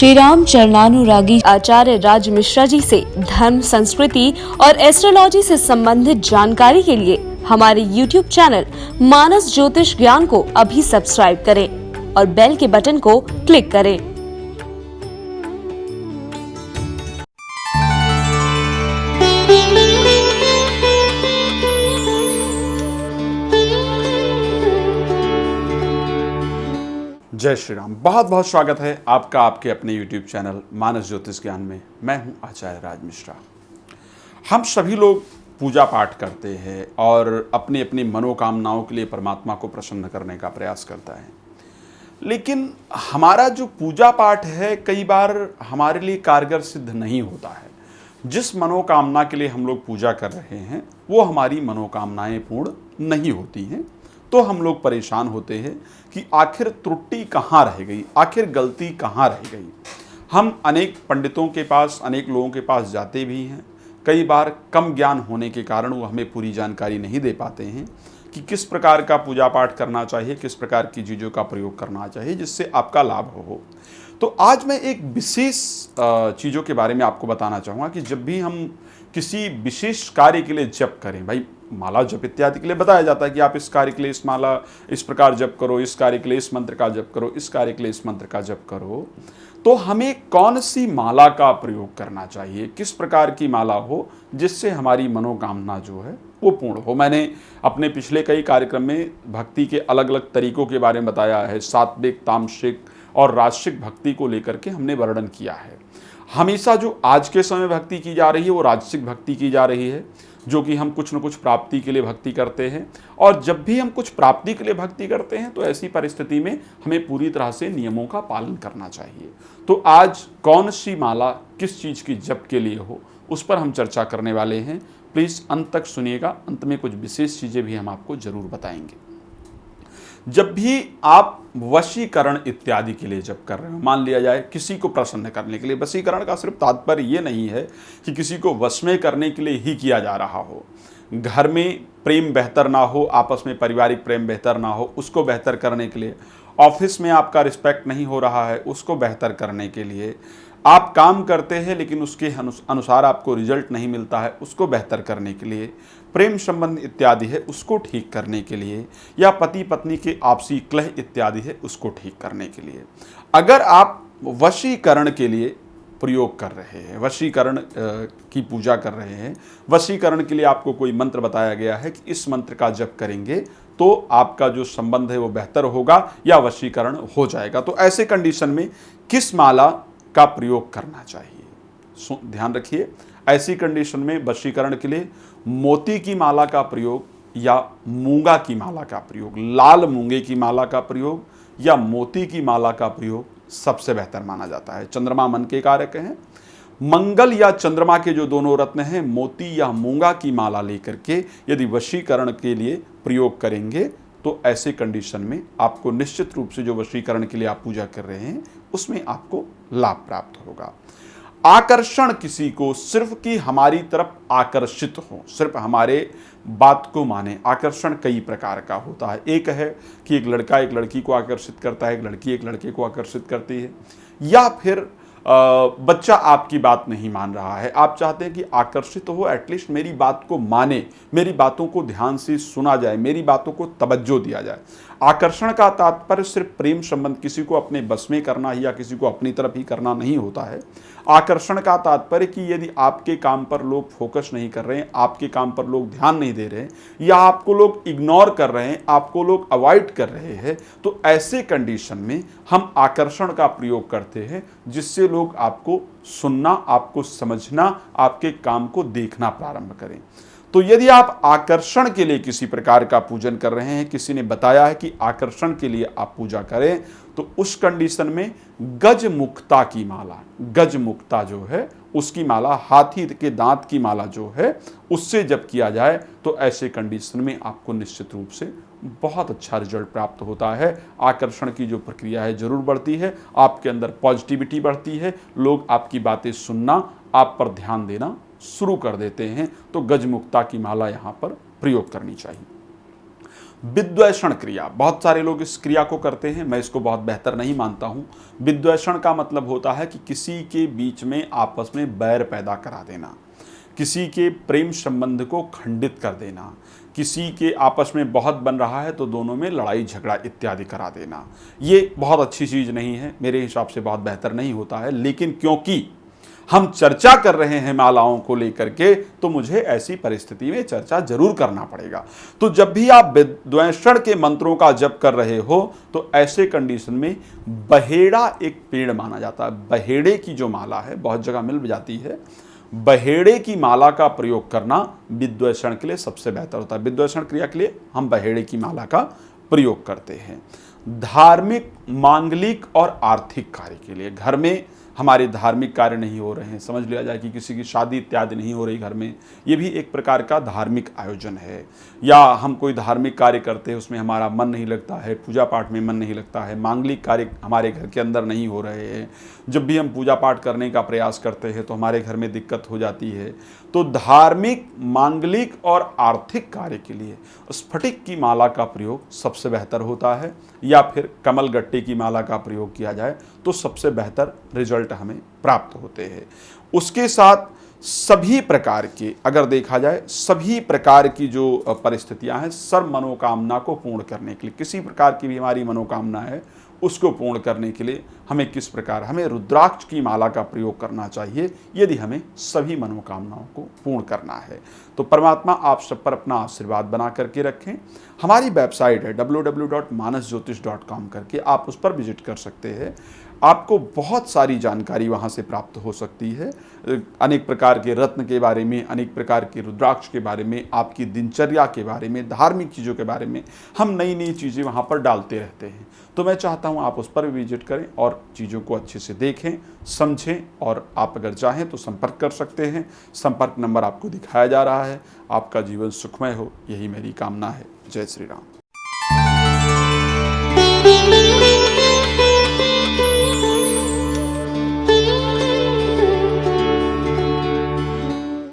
श्री राम चरणानुरागी आचार्य राज मिश्रा जी से धर्म, संस्कृति और एस्ट्रोलॉजी से संबंधित जानकारी के लिए हमारे YouTube चैनल मानस ज्योतिष ज्ञान को अभी सब्सक्राइब करें और बेल के बटन को क्लिक करें। जय श्री राम। बहुत बहुत स्वागत है आपका आपके अपने YouTube चैनल मानस ज्योतिष ज्ञान में। मैं हूं आचार्य राज मिश्रा। हम सभी लोग पूजा पाठ करते हैं और अपनी अपनी मनोकामनाओं के लिए परमात्मा को प्रसन्न करने का प्रयास करता है, लेकिन हमारा जो पूजा पाठ है कई बार हमारे लिए कारगर सिद्ध नहीं होता है। जिस मनोकामना के लिए हम लोग पूजा कर रहे हैं वो हमारी मनोकामनाएं पूर्ण नहीं होती हैं, तो हम लोग परेशान होते हैं कि आखिर त्रुटि कहाँ रह गई, आखिर गलती कहाँ रह गई। हम अनेक पंडितों के पास, अनेक लोगों के पास जाते भी हैं। कई बार कम ज्ञान होने के कारण वो हमें पूरी जानकारी नहीं दे पाते हैं कि किस प्रकार का पूजा पाठ करना चाहिए, किस प्रकार की चीज़ों का प्रयोग करना चाहिए जिससे आपका लाभ हो। तो आज मैं एक विशेष चीज़ों के बारे में आपको बताना चाहूँगा कि जब भी हम किसी विशेष कार्य के लिए जप करें, भाई माला जप इत्यादि के लिए बताया जाता है कि आप इस कार्य के लिए इस माला इस प्रकार जप करो, इस कार्य के लिए इस मंत्र का जप करो, इस कार्य के लिए इस मंत्र का जप करो, तो हमें कौन सी माला का प्रयोग करना चाहिए, किस प्रकार की माला हो जिससे हमारी मनोकामना जो है वो पूर्ण हो। मैंने अपने पिछले कई कार्यक्रम में भक्ति के अलग अलग तरीकों के बारे में बताया है। सात्विक, तामसिक और राजसिक भक्ति को लेकर के हमने वर्णन किया है। हमेशा जो आज के समय भक्ति की जा रही है वो राजसिक भक्ति की जा रही है, जो कि हम कुछ न कुछ प्राप्ति के लिए भक्ति करते हैं। और जब भी हम कुछ प्राप्ति के लिए भक्ति करते हैं तो ऐसी परिस्थिति में हमें पूरी तरह से नियमों का पालन करना चाहिए। तो आज कौन सी माला किस चीज़ की जप के लिए हो उस पर हम चर्चा करने वाले हैं। प्लीज़ अंत तक सुनिएगा, अंत में कुछ विशेष चीज़ें भी हम आपको जरूर बताएंगे। जब भी आप वशीकरण इत्यादि के लिए जप कर रहे हो, मान लिया जाए किसी को प्रसन्न करने के लिए, वशीकरण का सिर्फ तात्पर्य ये नहीं है कि किसी को वश में करने के लिए ही किया जा रहा हो। घर में प्रेम बेहतर ना हो, आपस में पारिवारिक प्रेम बेहतर ना हो, उसको बेहतर करने के लिए, ऑफिस में आपका रिस्पेक्ट नहीं हो रहा है उसको बेहतर करने के लिए, आप काम करते हैं लेकिन उसके अनुसार आपको रिजल्ट नहीं मिलता है उसको बेहतर करने के लिए, प्रेम संबंध इत्यादि है उसको ठीक करने के लिए, या पति पत्नी के आपसी कलह इत्यादि है उसको ठीक करने के लिए, अगर आप वशीकरण के लिए प्रयोग कर रहे हैं, वशीकरण की पूजा कर रहे हैं, वशीकरण के लिए आपको कोई मंत्र बताया गया है कि इस मंत्र का जप करेंगे तो आपका जो संबंध है वो बेहतर होगा या वशीकरण हो जाएगा, तो ऐसे कंडीशन में किस माला का प्रयोग करना चाहिए। ध्यान रखिए, ऐसी कंडीशन में वशीकरण के लिए मोती की माला का प्रयोग या मूंगा की माला का प्रयोग, लाल मूंगे की माला का प्रयोग या मोती की माला का प्रयोग सबसे बेहतर माना जाता है। चंद्रमा मन के कारक हैं। मंगल या चंद्रमा के जो दोनों रत्न हैं, मोती या मूंगा की माला लेकर के यदि वशीकरण के लिए प्रयोग करेंगे तो ऐसे कंडीशन में आपको निश्चित रूप से जो वशीकरण के लिए आप पूजा कर रहे हैं उसमें आपको लाभ प्राप्त होगा। आकर्षण किसी को सिर्फ कि हमारी तरफ आकर्षित हो, सिर्फ हमारे बात को माने। आकर्षण कई प्रकार का होता है। एक है कि एक लड़का एक लड़की को आकर्षित करता है, एक लड़की एक लड़के को आकर्षित करती है, या फिर बच्चा आपकी बात नहीं मान रहा है, आप चाहते हैं कि आकर्षित हो, एटलीस्ट मेरी बात को माने, मेरी बातों को ध्यान से सुना जाए, मेरी बातों को तवज्जो दिया जाए। आकर्षण का तात्पर्य सिर्फ प्रेम संबंध, किसी को अपने बस में करना ही या किसी को अपनी तरफ ही करना नहीं होता है। आकर्षण का तात्पर्य कि यदि आपके काम पर लोग फोकस नहीं कर रहे हैं, आपके काम पर लोग ध्यान नहीं दे रहे हैं, या आपको लोग इग्नोर कर रहे हैं, आपको लोग अवॉइड कर रहे हैं, तो ऐसे कंडीशन में हम आकर्षण का प्रयोग करते हैं जिससे लोग आपको सुनना, आपको समझना, आपके काम को देखना प्रारंभ करें। तो यदि आप आकर्षण के लिए किसी प्रकार का पूजन कर रहे हैं, किसी ने बताया है कि आकर्षण के लिए आप पूजा करें, तो उस कंडीशन में गजमुक्ता की माला, गजमुक्ता जो है उसकी माला, हाथी के दांत की माला जो है उससे जब किया जाए तो ऐसे कंडीशन में आपको निश्चित रूप से बहुत अच्छा रिजल्ट प्राप्त होता है। आकर्षण की जो प्रक्रिया है जरूर बढ़ती है, आपके अंदर पॉजिटिविटी बढ़ती है, लोग आपकी बातें सुनना, आप पर ध्यान देना शुरू कर देते हैं। तो गजमुक्ता की माला यहाँ पर प्रयोग करनी चाहिए। विद्वेषण क्रिया, बहुत सारे लोग इस क्रिया को करते हैं, मैं इसको बहुत बेहतर नहीं मानता हूँ। विद्वेषण का मतलब होता है कि किसी के बीच में आपस में बैर पैदा करा देना, किसी के प्रेम संबंध को खंडित कर देना, किसी के आपस में बहुत बन रहा है तो दोनों में लड़ाई झगड़ा इत्यादि करा देना। ये बहुत अच्छी चीज़ नहीं है, मेरे हिसाब से बहुत बेहतर नहीं होता है। लेकिन क्योंकि हम चर्चा कर रहे हैं मालाओं को लेकर के, तो मुझे ऐसी परिस्थिति में चर्चा जरूर करना पड़ेगा। तो जब भी आप विद्वेषण के मंत्रों का जप कर रहे हो तो ऐसे कंडीशन में बहेड़ा एक पेड़ माना जाता है। बहेड़े की जो माला है, बहुत जगह मिल जाती है, बहेड़े की माला का प्रयोग करना विद्वेषण के लिए सबसे बेहतर होता है। विद्वेषण क्रिया के लिए हम बहेड़े की माला का प्रयोग करते हैं। धार्मिक, मांगलिक और आर्थिक कार्य के लिए, घर में हमारे धार्मिक कार्य नहीं हो रहे हैं, समझ लिया जाए कि किसी की शादी इत्यादि नहीं हो रही घर में, ये भी एक प्रकार का धार्मिक आयोजन है। या हम कोई धार्मिक कार्य करते हैं, उसमें हमारा मन नहीं लगता है, पूजा पाठ में मन नहीं लगता है, मांगलिक कार्य हमारे घर के अंदर नहीं हो रहे हैं, जब भी हम पूजा पाठ करने का प्रयास करते हैं तो हमारे घर में दिक्कत हो जाती है। तो धार्मिक, मांगलिक और आर्थिक कार्य के लिए स्फटिक की माला का प्रयोग सबसे बेहतर होता है, या फिर कमल गट्टे की माला का प्रयोग किया जाए तो सबसे बेहतर रिजल्ट हमें प्राप्त होते हैं। उसके साथ सभी प्रकार के, अगर देखा जाए सभी प्रकार की जो परिस्थितियां हैं, सर्व मनोकामना को पूर्ण करने के लिए, किसी प्रकार की भी हमारी मनोकामना है उसको पूर्ण करने के लिए हमें किस प्रकार, हमें रुद्राक्ष की माला का प्रयोग करना चाहिए यदि हमें सभी मनोकामनाओं को पूर्ण करना है। तो परमात्मा आप सब पर अपना आशीर्वाद बना करके रखें। हमारी वेबसाइट है www.manasjyotish.com करके, आप उस पर विजिट कर सकते हैं। आपको बहुत सारी जानकारी वहाँ से प्राप्त हो सकती है, अनेक प्रकार के रत्न के बारे में, अनेक प्रकार के रुद्राक्ष के बारे में, आपकी दिनचर्या के बारे में, धार्मिक चीज़ों के बारे में हम नई नई चीज़ें वहाँ पर डालते रहते हैं। तो मैं चाहता हूँ आप उस पर भी विजिट करें और चीज़ों को अच्छे से देखें, समझें, और आप अगर चाहें तो संपर्क कर सकते हैं। संपर्क नंबर आपको दिखाया जा रहा है। आपका जीवन सुखमय हो, यही मेरी कामना है। जय श्री राम।